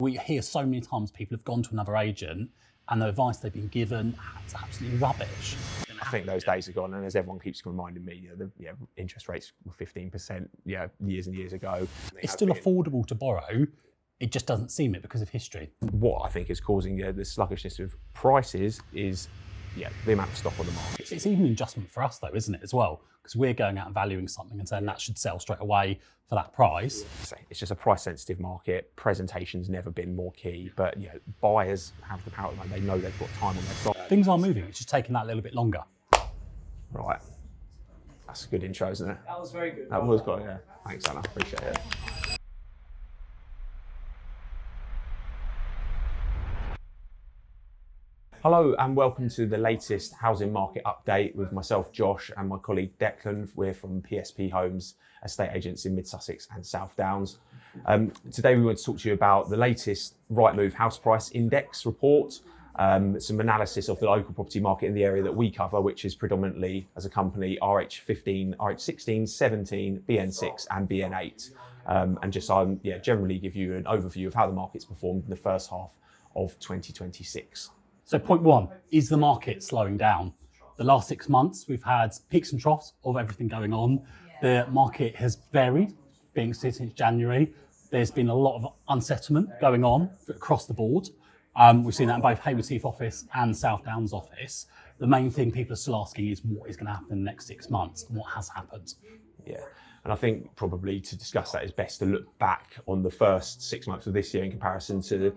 We hear so many times people have gone to another agent and the advice they've been given is absolutely rubbish. I think those days are gone, and as everyone keeps reminding me, the interest rates were 15%, years and years ago. It's still affordable to borrow. It just doesn't seem it because of history. What I think is causing the sluggishness of prices is the amount of stock on the market. It's even an adjustment for us though, isn't it, as well? Because we're going out and valuing something and saying that should sell straight away for that price. It's just a price sensitive market. Presentation's never been more key, but buyers have the power, they know they've got time on their side. Things are moving, it's just taking that little bit longer. Right. That's a good intro, isn't it? That was very good. That was good, yeah. Thanks, Anna. Appreciate it. Hello and welcome to the latest housing market update with myself, Josh, and my colleague Declan. We're from PSPhomes, estate agents in Mid Sussex and South Downs. Today we want to talk to you about the latest Rightmove house price index report, some analysis of the local property market in the area that we cover, which is predominantly as a company RH15, RH16, 17, BN6 and BN8. And just generally give you an overview of how the market's performed in the first half of 2026. So point one, is the market slowing down? The last 6 months, we've had peaks and troughs of everything going on. The market has varied, being since January. There's been a lot of unsettlement going on across the board. We've seen that in both Hayward Heath office and South Downs office. The main thing people are still asking is what is going to happen in the next 6 months and what has happened. Yeah, and I think probably to discuss that is best to look back on the first 6 months of this year in comparison to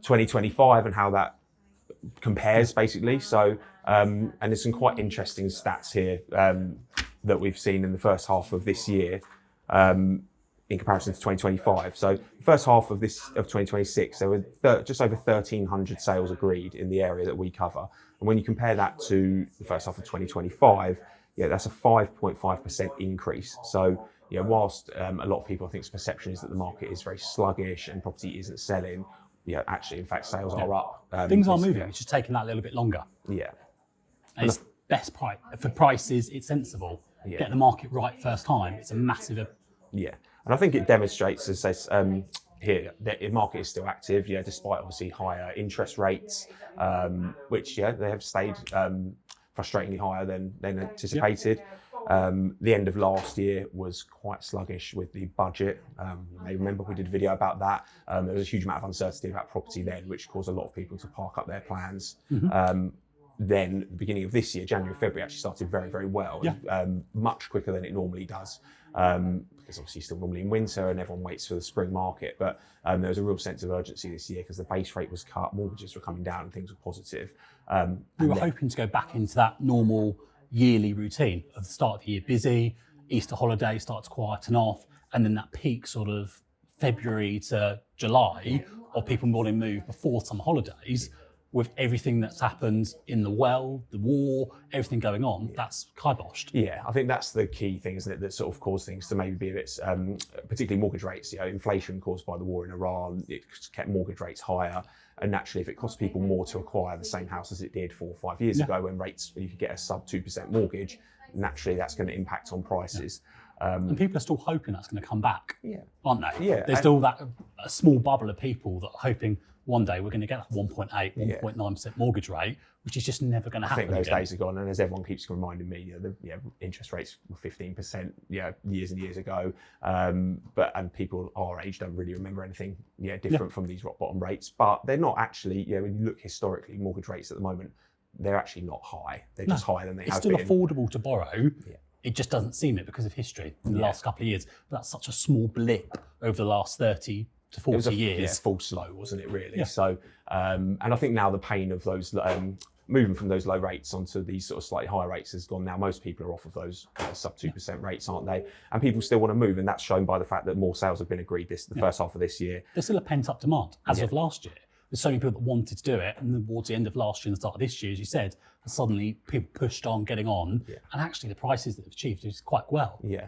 2025 and how that compares basically. So, and there's some quite interesting stats here that we've seen in the first half of this year in comparison to 2025. So the first half of 2026, there were just over 1,300 sales agreed in the area that we cover. And when you compare that to the first half of 2025, that's a 5.5% increase. So, whilst a lot of people, I think, perception is that the market is very sluggish and property isn't selling, actually, in fact, sales are up. Things are moving, it's just taking that little bit longer. Yeah. And it's best price. For prices, it's sensible. Get the market right first time, it's a massive... Yeah, and I think it demonstrates, as here, that the market is still active, despite obviously higher interest rates, which, they have stayed frustratingly higher than anticipated. The end of last year was quite sluggish with the budget. You may remember we did a video about that. There was a huge amount of uncertainty about property then, which caused a lot of people to park up their plans. Then the beginning of this year, January, February, actually started very, very well, much quicker than it normally does. Because obviously still normally in winter and everyone waits for the spring market. But there was a real sense of urgency this year because the base rate was cut, mortgages were coming down and things were positive. We were hoping to go back into that normal yearly routine of the start of the year busy, Easter holiday starts quieting off, and then that peak sort of February to July of people wanting to move before summer holidays. With everything that's happened in the war, everything going on, that's kiboshed. Yeah, I think that's the key thing, isn't it, that sort of caused things to maybe be a bit, particularly mortgage rates. Inflation caused by the war in Iran, it kept mortgage rates higher. And naturally, if it costs people more to acquire the same house as it did 4 or 5 years ago, when you could get a sub 2% mortgage, naturally that's going to impact on prices. And people are still hoping that's going to come back, aren't they? Yeah. There's still a small bubble of people that are hoping one day we're going to get that 1.8, 1.9% mortgage rate, which is just never going to happen. I think those days are gone, and as everyone keeps reminding me, the interest rates were 15%, years and years ago. And people our age don't really remember anything, different from these rock bottom rates. But they're not actually, when you look historically, mortgage rates at the moment, they're actually not high. They're just higher than they have been. It's still affordable to borrow. It just doesn't seem it because of history in the last couple of years. But that's such a small blip over the last 30 to 40 years. Yeah, full slow, wasn't it, really? So, and I think now the pain of those moving from those low rates onto these sort of slightly higher rates has gone now. Most people are off of those sub 2% rates, aren't they? And people still want to move, and that's shown by the fact that more sales have been agreed the first half of this year. There's still a pent-up demand as of last year. There's so many people that wanted to do it, and then towards the end of last year and the start of this year, as you said, suddenly people pushed on, getting on, and actually the prices that they've achieved is quite well. Yeah,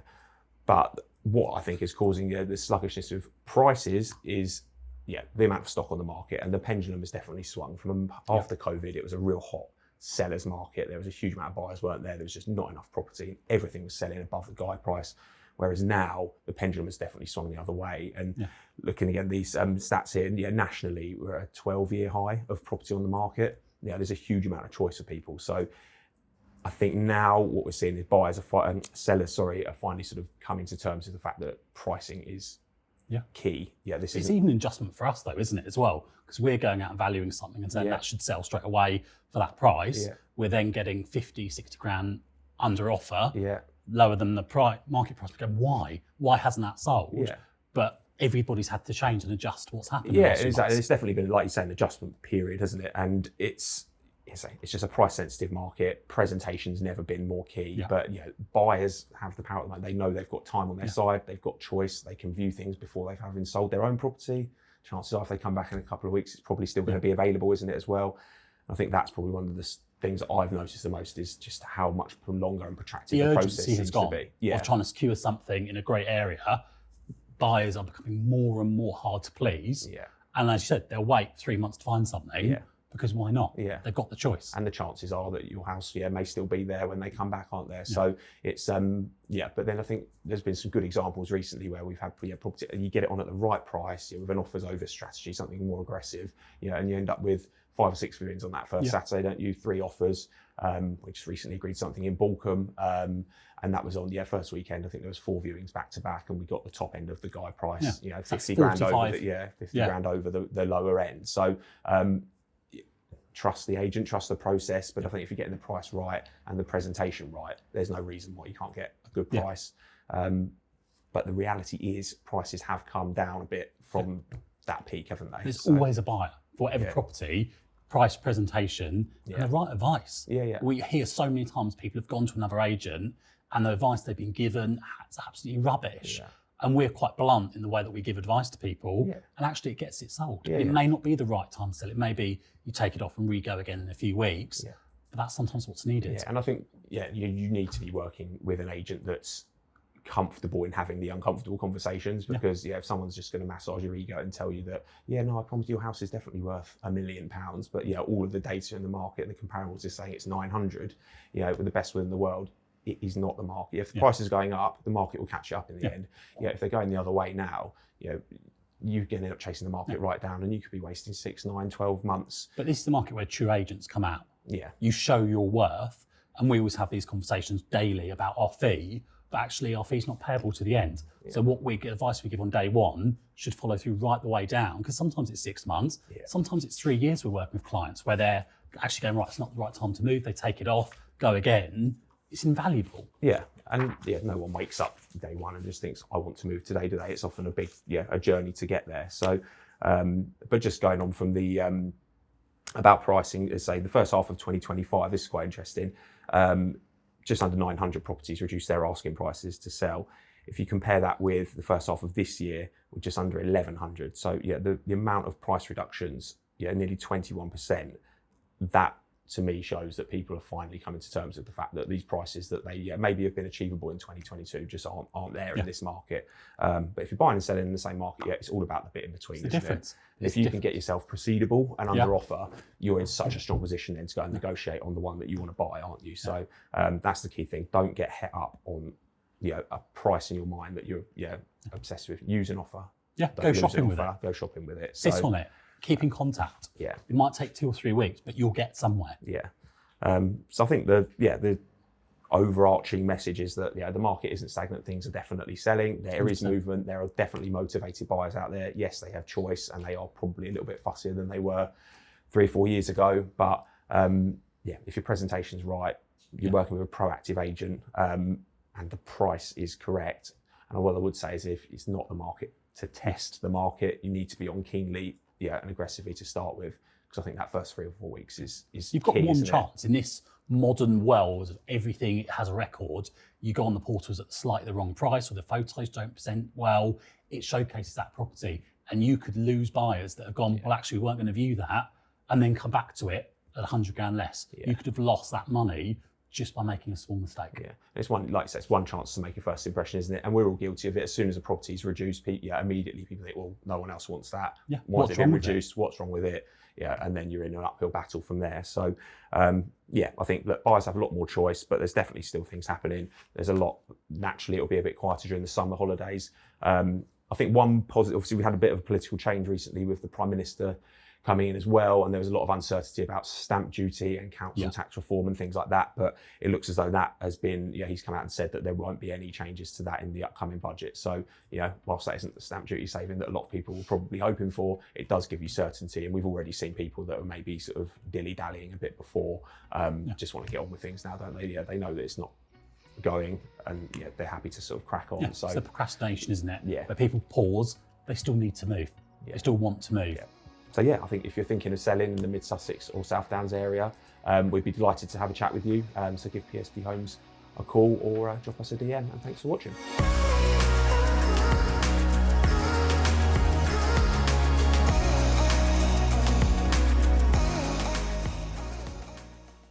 but what I think is causing the sluggishness of prices is the amount of stock on the market, and the pendulum has definitely swung. From after COVID, it was a real hot seller's market. There was a huge amount of buyers weren't there. There was just not enough property. Everything was selling above the guide price. Whereas now the pendulum has definitely swung the other way. And looking again, these stats here, nationally, we're at a 12-year high of property on the market. There's a huge amount of choice for people. So I think now what we're seeing is sellers are finally sort of coming to terms with the fact that pricing is key. It's even an adjustment for us though, isn't it, as well? Because we're going out and valuing something and saying that should sell straight away for that price. We're then getting 50, 60 grand under offer, lower than the market price. We go, why? Why hasn't that sold? But everybody's had to change and adjust to what's happening. Exactly. It's definitely been, like you say, an adjustment period, hasn't it? And it's just a price sensitive market. Presentation's never been more key, but buyers have the power at the moment. They know they've got time on their side, they've got choice, they can view things before they've having sold their own property. Chances are if they come back in a couple of weeks, it's probably still going to be available, isn't it, as well? I think that's probably one of the things that I've noticed the most is just how much longer and protracted the process seems to be. Of trying to secure something in a great area. Buyers are becoming more and more hard to please. And as you said, they'll wait 3 months to find something. Because why not? They've got the choice. And the chances are that your house may still be there when they come back, aren't there? So it's but then I think there's been some good examples recently where we've had property and you get it on at the right price with an offers over strategy, something more aggressive, and you end up with 5 or 6 viewings on that first Saturday, don't you? 3 offers. We just recently agreed something in Balcombe, and that was on first weekend. I think there was 4 viewings back to back, and we got the top end of the guide price. 50 grand over, 50 grand over the lower end. So. Trust the agent, trust the process, but I think if you're getting the price right and the presentation right, there's no reason why you can't get a good price. But the reality is prices have come down a bit from that peak, haven't they? There's always a buyer for every property, price, presentation, and the right advice. We hear so many times people have gone to another agent and the advice they've been given is absolutely rubbish. And we're quite blunt in the way that we give advice to people, and actually it gets it sold. It may not be the right time to sell. It may be you take it off and re-go again in a few weeks, but that's sometimes what's needed. And I think, you need to be working with an agent that's comfortable in having the uncomfortable conversations, because if someone's just going to massage your ego and tell you that, I promise your house is definitely worth £1 million, but all of the data in the market and the comparables is saying it's 900, with the best will in the world. It is not the market. If the price is going up, the market will catch up in the end. If they're going the other way now, you're going to end up chasing the market right down, and you could be wasting 6, 9, 12 months. But this is the market where true agents come out. You show your worth, and we always have these conversations daily about our fee, but actually our fee's not payable to the end. So what advice we give on day one should follow through right the way down, because sometimes it's 6 months, sometimes it's 3 years we're working with clients where they're actually going, right, it's not the right time to move, they take it off, go again. It's invaluable. And no one wakes up day one and just thinks, I want to move today. It's often a big, a journey to get there. So, but just going on from the, about pricing, as say the first half of 2025, this is quite interesting. Just under 900 properties reduced their asking prices to sell. If you compare that with the first half of this year, with just under 1,100. So the amount of price reductions, nearly 21%, that to me shows that people are finally coming to terms with the fact that these prices that they maybe have been achievable in 2022 just aren't there in this market. But if you're buying and selling in the same market, it's all about the bit in between. It's the difference. If you can get yourself proceedable and under offer, you're in such a strong position then to go and negotiate on the one that you want to buy, aren't you? So that's the key thing. Don't get het up on a price in your mind that you're obsessed with. Use an offer. Go shopping with it. Go shopping with it. Sit on it. Keep in contact. It might take 2 or 3 weeks, but you'll get somewhere. So I think the overarching message is that the market isn't stagnant. Things are definitely selling. There is movement. There are definitely motivated buyers out there. Yes, they have choice, and they are probably a little bit fussier than they were 3 or 4 years ago. But if your presentation's right, you're working with a proactive agent, and the price is correct. And what I would say is, if it's not the market to test the market, you need to be on keenly and aggressively to start with, because I think that first 3 or 4 weeks is you've got one chance in this modern world of everything has a record. You go on the portals at slightly the wrong price, or the photos don't present well. It showcases that property, and you could lose buyers that have gone, well, actually we weren't going to view that, and then come back to it at 100 grand less. You could have lost that money just by making a small mistake. Yeah, it's one, like I said, it's one chance to make a first impression, isn't it? And we're all guilty of it. As soon as a property's reduced, immediately people think, well, no one else wants that. Yeah. Why has it been with it? reduced? What's wrong with it? Yeah, and then you're in an uphill battle from there. So, yeah, I think that buyers have a lot more choice, but there's definitely still things happening. There's a lot. Naturally, it'll be a bit quieter during the summer holidays. I think one positive, obviously, we had a bit of a political change recently with the Prime Minister coming in as well, and there was a lot of uncertainty about stamp duty and council tax reform and things like that. But it looks as though that has been, he's come out and said that there won't be any changes to that in the upcoming budget. So, whilst that isn't the stamp duty saving that a lot of people were probably hoping for, it does give you certainty. And we've already seen people that are maybe sort of dilly-dallying a bit before, just want to get on with things now, don't they? Yeah, they know that it's not going, and they're happy to sort of crack on. Yeah, so it's the procrastination, isn't it? Yeah. Where people pause, they still need to move. Yeah. They still want to move. Yeah. So yeah, I think if you're thinking of selling in the Mid Sussex or South Downs area, we'd be delighted to have a chat with you. So give PSPhomes a call or drop us a DM, and thanks for watching.